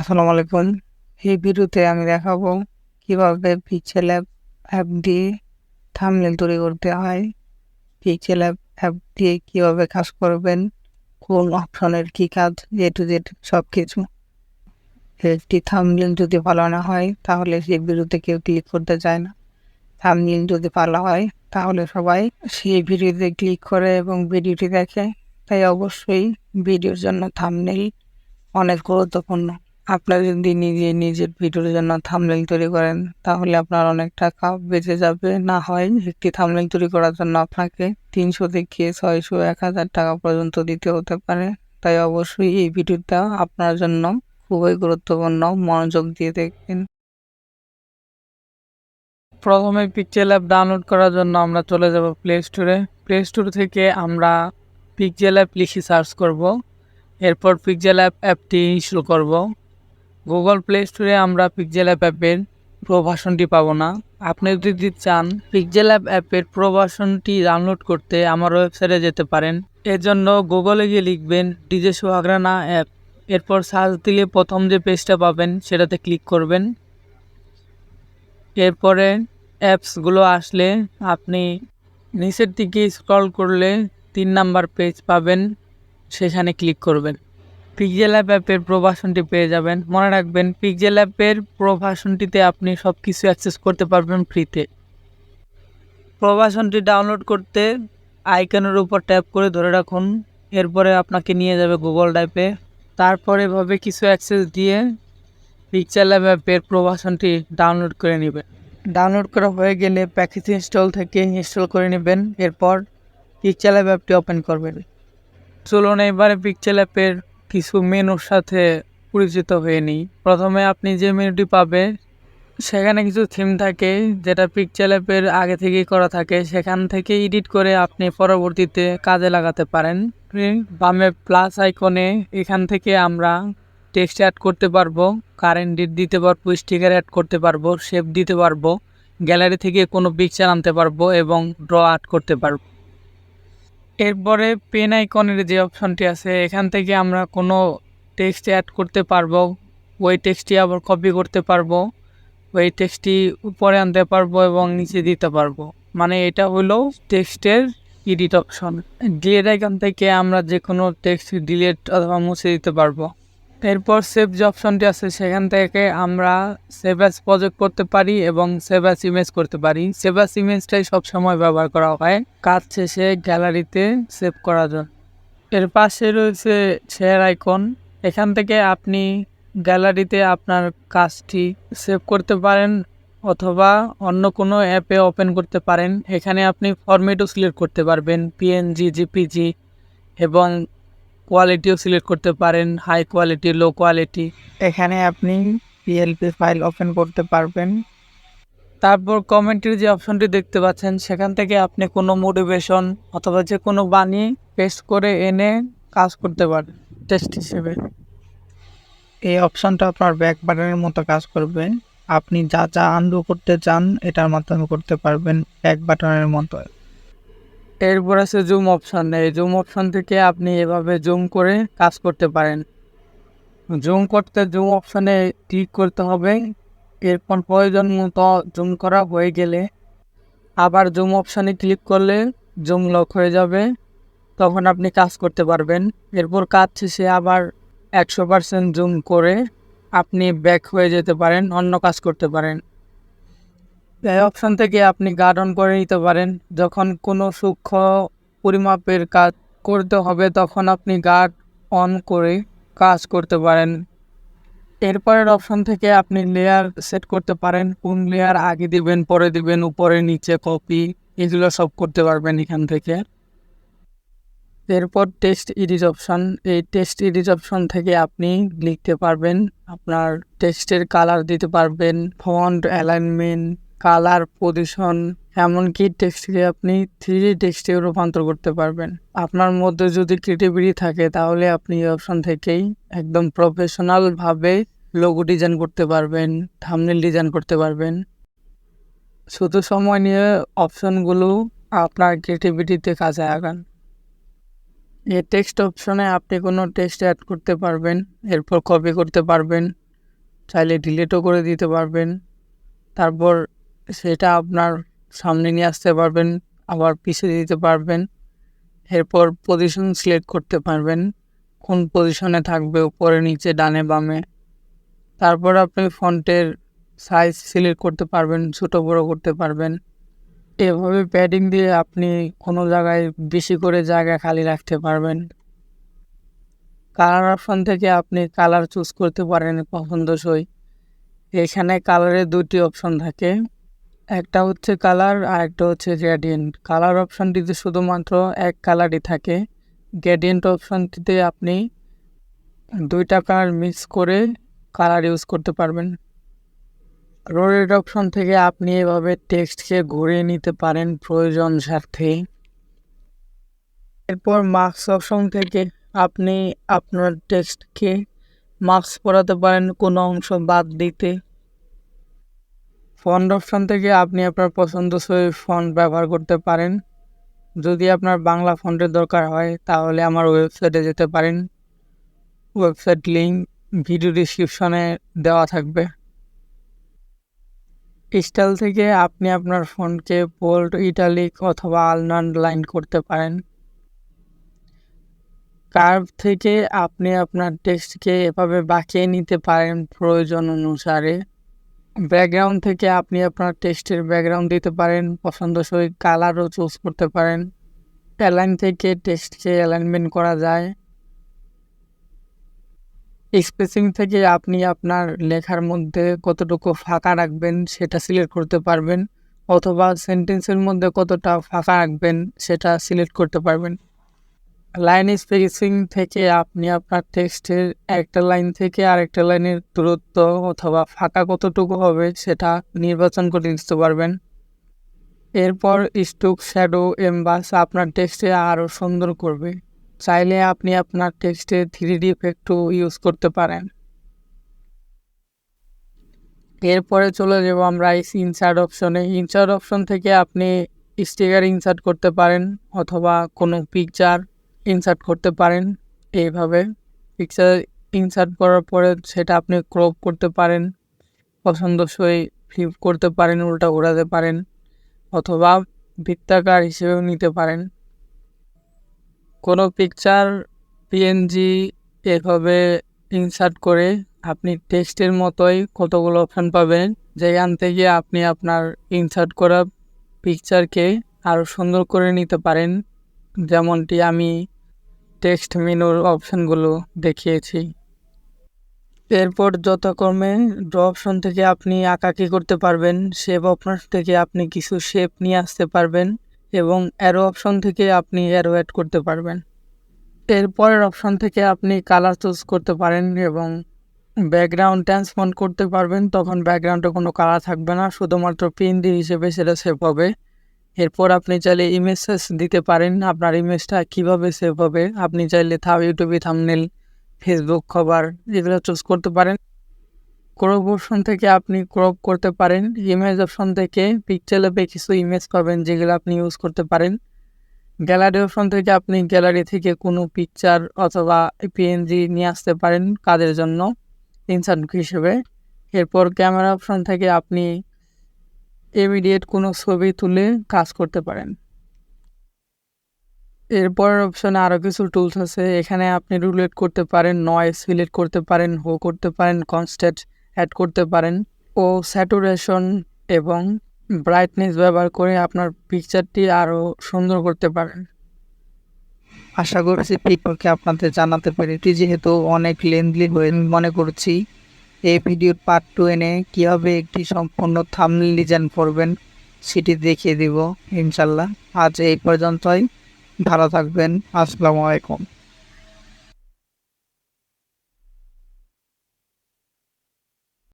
আসসালামু আলাইকুম। এই ভিডিওতে আমি দেখাবো কিভাবে পিক্সেল অ্যাপ দিয়ে থাম্বনেল তৈরি করতে হয়। পিক্সেল অ্যাপ দিয়ে কিভাবে কাজ করবেন, কোন অপশনের কি কাজ, এ টু জেড সবকিছু। একটি থাম্বনেল যদি ভালো না হয় তাহলে সেই ভিডিওতে কেউ ক্লিক করতে চায় না। থাম্বনেল যদি ভালো হয় তাহলে সবাই সেই ভিডিওতে ক্লিক করে এবং ভিডিওটি দেখে। তাই অবশ্যই ভিডিওর জন্য থাম্বনেল অনেক গুরুত্বপূর্ণ। আপনার যদি নিজের ভিডিওর জন্য থাম্বনেল তৈরি করেন তাহলে আপনার অনেক টাকা বেঁচে যাবে। না হয় একটি থাম্বনেল তৈরি করার জন্য আপনাকে 300 থেকে 600 1000 টাকা পর্যন্ত দিতে হতে পারে। তাই অবশ্যই এই ভিডিওটা আপনার জন্য খুবই গুরুত্বপূর্ণ, মনোযোগ দিয়ে দেখবেন। প্রথমে পিক্সেল অ্যাপ ডাউনলোড করার জন্য আমরা চলে যাব প্লে স্টোরে। প্লে স্টোর থেকে আমরা পিক্সেল অ্যাপ লিখে সার্চ করব। এরপর পিক্সেল অ্যাপটি ইনস্টল করব। গুগল প্লে স্টোরে আমরা পিক্সেল অ্যাপের প্রো ভার্সনটি পাবো না। আপনি যদি চান পিক্সেল অ্যাপের প্রো ভার্সনটি ডাউনলোড করতে আমার ওয়েবসাইটে যেতে পারেন। এর জন্য গুগলে গিয়ে লিখবেন ডিজে সোহাগরানা অ্যাপ। এরপর সার্চ দিলে প্রথম যে পেজটা পাবেন সেটাতে ক্লিক করবেন। এরপরে অ্যাপসগুলো আসলে আপনি নিচের দিকে স্ক্রল করলে 3 নাম্বার পেজ পাবেন, সেখানে ক্লিক করবেন। পিক্সেল অ্যাপের প্রো ভার্সনটি পেয়ে যাবেন। মনে রাখবেন পিক্সেল অ্যাপের প্রো ভার্সনটিতে আপনি সব কিছু অ্যাক্সেস করতে পারবেন ফ্রিতে। প্রো ভার্সনটি ডাউনলোড করতে আইকনের উপর ট্যাপ করে ধরে রাখুন। এরপরে আপনাকে নিয়ে যাবে গুগল ড্রাইভে। তারপর এভাবে কিছু অ্যাক্সেস দিয়ে পিক্সেল অ্যাপের প্রো ভার্সনটি ডাউনলোড করে নেবেন। ডাউনলোড করা হয়ে গেলে প্যাকেজ ইনস্টল থেকে ইনস্টল করে নেবেন। এরপর পিক্সেল অ্যাপটি ওপেন করবেন। চলুন এবারে পিক্সেল অ্যাপের কিছু মেনুর সাথে পরিচিত হয়ে নিই। প্রথমে আপনি যে মেনুটি পাবে সেখানে কিছু থিম থাকে, যেটা পিক্সেল অ্যাপের আগে থেকেই করা থাকে। সেখান থেকে এডিট করে আপনি পরবর্তীতে কাজে লাগাতে পারেন। বামে প্লাস আইকনে এখান থেকে আমরা টেক্সট অ্যাড করতে পারবো, কারেন্ট ডেট দিতে পারবো, স্টিকার অ্যাড করতে পারবো, শেপ দিতে পারবো, গ্যালারি থেকে কোনো পিকচার আনতে পারবো এবং ড্র অ্যাড করতে পারবো। এরপরে পেন আইকনের যে অপশনটি আছে এখান থেকে আমরা কোনো টেক্সট অ্যাড করতে পারবো। ওই টেক্সটটি আবার কপি করতে পারবো, ওই টেক্সটটি উপরে আনতে পারবো এবং নিচে দিতে পারবো। মানে এটা হলো টেক্সটের এডিট অপশন। ডিলিট আইকন থেকে আমরা যে কোনো টেক্সট ডিলিট অথবা মুছে দিতে পারবো। এরপর সেভ যে অপশনটি আছে সেখান থেকে আমরা সেভ অ্যাজ প্রজেক্ট করতে পারি এবং সেভ অ্যাজ ইমেজ করতে পারি। সেভ অ্যাজ ইমেজটাই সবসময় ব্যবহার করা হয় কাজ শেষে গ্যালারিতে সেভ করার জন্য। এর পাশে রয়েছে শেয়ার আইকন। এখান থেকে আপনি গ্যালারিতে আপনার কাজটি সেভ করতে পারেন অথবা অন্য কোনো অ্যাপে ওপেন করতে পারেন। এখানে আপনি ফরম্যাটও সিলেক্ট করতে পারবেন, পিএনজি, জেপিজি এবং কোয়ালিটিও সিলেক্ট করতে পারেন, হাই কোয়ালিটি, লো কোয়ালিটি। এখানে আপনি পিএলপি ফাইল ওপেন করতে পারবেন। তারপর কমেন্টের যে অপশনটি দেখতে পাচ্ছেন সেখান থেকে আপনি কোনো মোটিভেশন অথবা যে কোনো বাণী পেস্ট করে এনে কাজ করতে পারেন টেক্সট হিসেবে। এই অপশনটা আপনার ব্যাক বাটনের মতো কাজ করবে। আপনি যা যা আনডু করতে চান এটার মাধ্যমে করতে পারবেন ব্যাক বাটনের মতো। এরপর আছে জুম অপশন। এই জুম অপশন থেকে আপনি এভাবে জুম করে কাজ করতে পারেন। জুম করতে জুম অপশনে ক্লিক করতে হবে। এরপর প্রয়োজন মতো জুম করা হয়ে গেলে আবার জুম অপশনে ক্লিক করলে জুম লক হয়ে যাবে, তখন আপনি কাজ করতে পারবেন। এরপর কাজ শেষে আবার 100% জুম করে আপনি ব্যাক হয়ে যেতে পারেন, অন্য কাজ করতে পারেন। এই অপশন থেকে আপনি গার্ড অন করে নিতে পারেন। যখন কোনো সূক্ষ্ম পরিমাপের কাজ করতে হবে তখন আপনি গার্ড অন করে কাজ করতে পারেন। এরপরের অপশন থেকে আপনি লেয়ার সেট করতে পারেন, কোন লেয়ার আগে দিবেন, পরে দিবেন, উপরে নিচে কপি, এগুলো সব করতে পারবেন এখান থেকে। এরপর টেক্সট এডিট অপশন। এই টেক্সট এডিট অপশন থেকে আপনি লিখতে পারবেন, আপনার টেক্সটের কালার দিতে পারবেন, ফন্ট অ্যালাইনমেন্ট, কালার, পজিশন, এমনকি টেক্সটকে আপনি 3D টেক্সটে রূপান্তর করতে পারবেন। আপনার মধ্যে যদি ক্রিয়েটিভিটি থাকে তাহলে আপনি এই অপশন থেকেই একদম প্রফেশনালভাবে লোগো ডিজাইন করতে পারবেন, থাম্বনেল ডিজাইন করতে পারবেন। শুধু সময় নিয়ে অপশনগুলো আপনার ক্রিয়েটিভিটিতে কাজে লাগান। এই টেক্সট অপশনে আপনি কোনো টেক্সট অ্যাড করতে পারবেন, এরপর কপি করতে পারবেন, চাইলে ডিলিটও করে দিতে পারবেন। তারপর সেটা আপনার সামনে নিয়ে আসতে পারবেন, আবার পিছিয়ে দিতে পারবেন। এরপর পজিশন সিলেক্ট করতে পারবেন, কোন পজিশনে থাকবে, উপরে নিচে ডানে বামে। তারপর আপনি ফন্টের সাইজ সিলেক্ট করতে পারবেন, ছোটো বড়ো করতে পারবেন। এভাবে প্যাডিং দিয়ে আপনি কোনো জায়গায় বেশি করে জায়গা খালি রাখতে পারবেন। কালার অপশন থেকে আপনি কালার চুজ করতে পারেন পছন্দসই। এখানে কালারের দুটি অপশন থাকে, একটা হচ্ছে কালার আর একটা হচ্ছে গ্রেডিয়েন্ট। কালার অপশনটিতে শুধুমাত্র এক কালারই থাকে। গ্রেডিয়েন্ট অপশনটিতে আপনি দুইটা কালার মিক্স করে কালার ইউজ করতে পারবেন। রোটেট অপশন থেকে আপনি এভাবে টেক্সটকে ঘুরিয়ে নিতে পারেন প্রয়োজন স্বার্থে। এরপর মার্কস অপশন থেকে আপনি আপনার টেক্সটকে মার্কস পড়াতে পারেন কোনো অংশ বাদ দিতে। ফন্ট অপশন থেকে আপনি আপনার পছন্দসই ফন্ট ব্যবহার করতে পারেন। যদি আপনার বাংলা ফন্টের দরকার হয় তাহলে আমার ওয়েবসাইটে যেতে পারেন। ওয়েবসাইট লিঙ্ক ভিডিও ডিসক্রিপশনে দেওয়া থাকবে। স্টাইল থেকে আপনি আপনার ফন্টকে বোল্ড, ইটালিক অথবা আন্ডারলাইন করতে পারেন। কার্ভ থেকে আপনি আপনার টেক্সটকে এভাবে বাঁকিয়ে নিতে পারেন প্রয়োজন অনুসারে। ব্যাকগ্রাউন্ড থেকে আপনি আপনার টেক্সটের ব্যাকগ্রাউন্ড দিতে পারেন, পছন্দসই কালারও চুজ করতে পারেন। অ্যালাইন থেকে টেক্সটকে অ্যালাইনমেন্ট করা যায়। স্পেসিং থেকে আপনি আপনার লেখার মধ্যে কতটুকু ফাঁকা রাখবেন সেটা সিলেক্ট করতে পারবেন, অথবা সেন্টেন্সের মধ্যে কতটা ফাঁকা রাখবেন সেটা সিলেক্ট করতে পারবেন। লাইন স্পেসিং থেকে আপনি আপনার টেক্সটের একটা লাইন থেকে আরেকটা লাইনের দূরত্ব অথবা ফাঁকা কতটুকু হবে সেটা নির্বাচন করে দিতে পারবেন। এরপর স্ট্রোক, শ্যাডো, এমবাস আপনার টেক্সটে আরও সুন্দর করবে। চাইলে আপনি আপনার টেক্সটে 3D ইফেক্টও ইউজ করতে পারেন। এরপরে চলে যাব আমরা ইনসার্ট অপশনে। ইনসার্ট অপশন থেকে আপনি স্টিকার ইনসার্ট করতে পারেন অথবা কোনো পিকচার ইনসার্ট করতে পারেন। এইভাবে পিকচার ইনসার্ট করার পরে সেটা আপনি ক্রপ করতে পারেন, পছন্দসই ফ্লিপ করতে পারেন, উল্টা ঘোরাতে পারেন, অথবা বৃত্তাকার হিসেবেও নিতে পারেন। কোনো পিকচার পিএনজি এভাবে ইনসার্ট করে আপনি টেক্সটের মতোই কতগুলো অপশান পাবেন, যেখান থেকে আপনি আপনার ইনসার্ট করা পিকচারকে আরও সুন্দর করে নিতে পারেন, যেমনটি আমি টেক্সট মেনুর অপশানগুলো দেখিয়েছি। এরপর যথাক্রমে ড্র অপশন থেকে আপনি আঁকাকি করতে পারবেন, শেপ অপশন থেকে আপনি কিছু শেপ নিয়ে আসতে পারবেন এবং অ্যারো অপশন থেকে আপনি অ্যারো অ্যাড করতে পারবেন। এরপরের অপশন থেকে আপনি কালার চুজ করতে পারেন এবং ব্যাকগ্রাউন্ড ট্রান্সফর্ম করতে পারবেন। তখন ব্যাকগ্রাউন্ডে কোনো কালার থাকবে না, শুধুমাত্র পিএনজি হিসেবে সেটা সেভ হবে। এরপর আপনি চাইলে ইমেজেস দিতে পারেন। আপনার ইমেজটা কিভাবে সেভ হবে আপনি চাইলে ইউটিউবে থাম্বনেল, ফেসবুক কভার এগুলো চুজ করতে পারেন। ক্রপ অপশন থেকে আপনি ক্রপ করতে পারেন। ইমেজ অপশন থেকে পিকচারে কিছু ইমেজ পাবেন যেগুলো আপনি ইউজ করতে পারেন। গ্যালারি অপশন থেকে আপনি গ্যালারি থেকে কোনো পিকচার অথবা পিএনজি নিয়ে আসতে পারেন কাজের জন্য ইনসার্ট হিসেবে। এরপর ক্যামেরা অপশন থেকে আপনি ইমিডিয়েট কোনো ছবি তুলে কাজ করতে পারেন। এরপর অপশনে আরও কিছু টুলস আছে, এখানে আপনি রুলেট করতে পারেন, নয়েজ সিলেক্ট করতে পারেন, হো করতে পারেন, কনস্ট্যান্ট অ্যাড করতে পারেন ও স্যাচুরেশন এবং ব্রাইটনেস ব্যবহার করে আপনার পিকচারটি আরও সুন্দর করতে পারেন। আশা করছি পিকচারকে আপনাদের জানাতে পেরেছি, যেহেতু অনেক লেন্থলি হয়ে মনে করছি এই ভিডিওর পার্ট 2 এনে কীভাবে একটি সম্পূর্ণ থাম্বনেল ডিজাইন করবেন সেটি দেখিয়ে দিব ইনশাল্লাহ। আজ এই পর্যন্তই, ভালো থাকবেন। আসসালামু আলাইকুম।